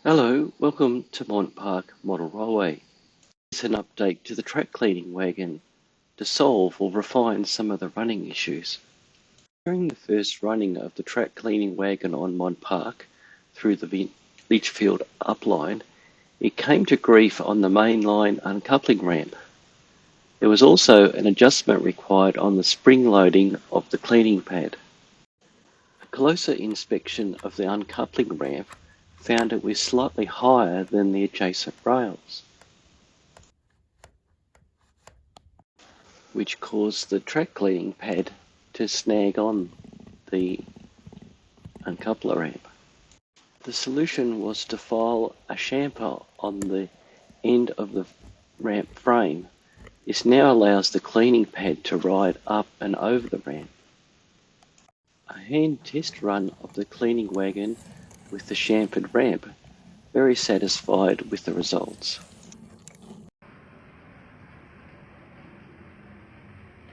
Hello, welcome to Mont Park Model Railway. It's an update to the track cleaning wagon to solve or refine some of the running issues. During the first running of the track cleaning wagon on Mont Park through the Litchfield upline, it came to grief on the main line uncoupling ramp. There was also an adjustment required on the spring loading of the cleaning pad. A closer inspection of the uncoupling ramp found it was slightly higher than the adjacent rails, which caused the track cleaning pad to snag on the uncoupler ramp. The solution was to file a chamfer on the end of the ramp frame. This now allows the cleaning pad to ride up and over the ramp. A hand test run of the cleaning wagon with the chamfered ramp, very satisfied with the results.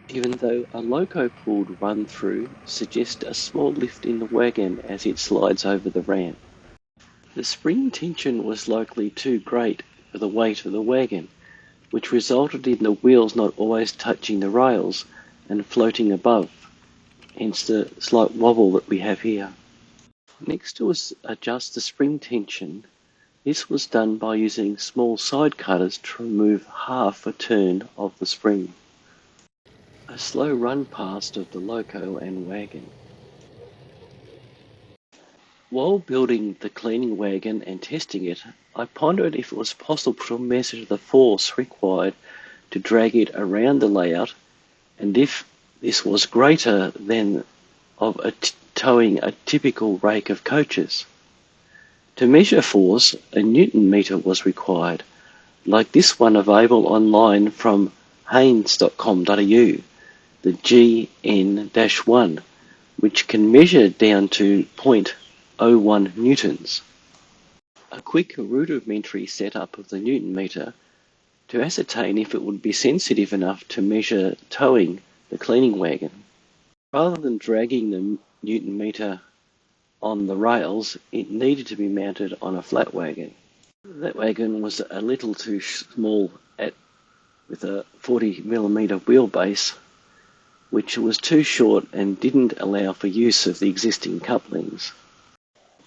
Even though a loco pulled run through suggests a small lift in the wagon as it slides over the ramp. The spring tension was likely too great for the weight of the wagon, which resulted in the wheels not always touching the rails and floating above, hence the slight wobble that we have here. Next to adjust the spring tension, this was done by using small side cutters to remove half a turn of the spring. A slow run past of the loco and wagon. While building the cleaning wagon and testing it, I pondered if it was possible to measure the force required to drag it around the layout, and if this was greater than of towing a typical rake of coaches. To measure force, a Newton meter was required, like this one available online from haynes.com.au, the GN-1, which can measure down to 0.01 newtons. A quick rudimentary setup of the Newton meter to ascertain if it would be sensitive enough to measure towing the cleaning wagon. Rather than dragging the Newton meter on the rails, it needed to be mounted on a flat wagon. That wagon was a little too small with a 40mm wheelbase, which was too short and didn't allow for use of the existing couplings.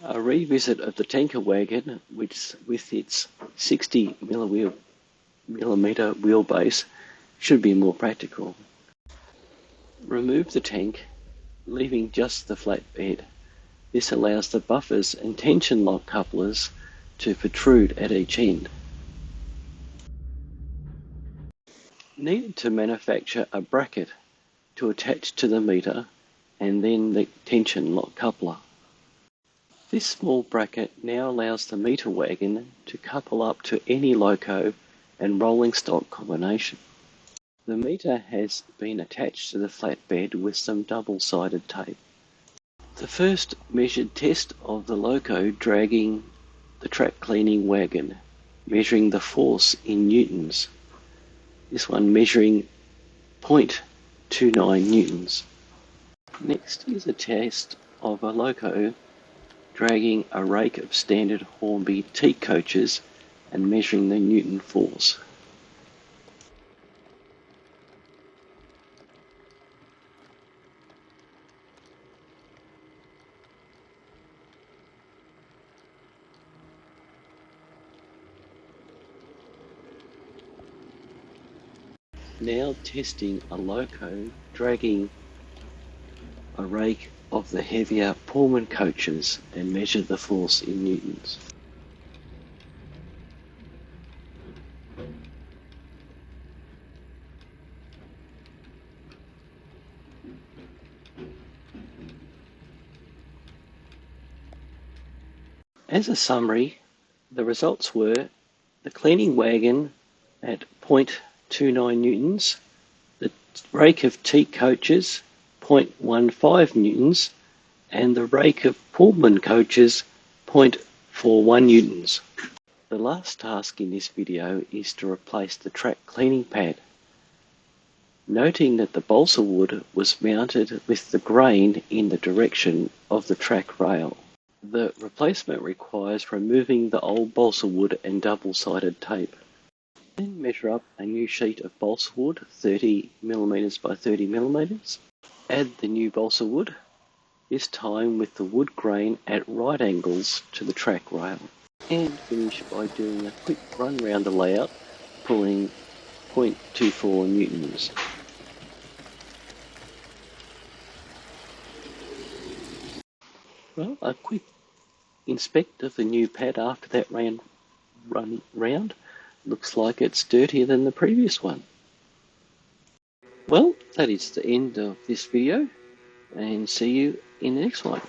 A revisit of the tanker wagon, which with its 60mm wheelbase, should be more practical. Remove the tank, leaving just the flat bed. This allows the buffers and tension lock couplers to protrude at each end. Needed to manufacture a bracket to attach to the meter and then the tension lock coupler. This small bracket now allows the meter wagon to couple up to any loco and rolling stock combination. The meter has been attached to the flatbed with some double-sided tape. The first measured test of the loco dragging the track cleaning wagon, measuring the force in newtons. This one measuring 0.29 newtons. Next is a test of a loco dragging a rake of standard Hornby teak coaches and measuring the Newton force. Now testing a loco dragging a rake of the heavier Pullman coaches and measure the force in newtons. As a summary, the results were the cleaning wagon at 0.29 newtons, the rake of teak coaches 0.15 newtons, and the rake of Pullman coaches 0.41 newtons. The last task in this video is to replace the track cleaning pad. Noting that the balsa wood was mounted with the grain in the direction of the track rail. The replacement requires removing the old balsa wood and double-sided tape. Then measure up a new sheet of balsa wood, 30mm by 30mm. Add the new balsa wood, this time with the wood grain at right angles to the track rail. And finish by doing a quick run round the layout, pulling 0.24 newtons. Well, a quick inspect of the new pad after that run round. Looks like it's dirtier than the previous one. Well, that is the end of this video, and see you in the next one.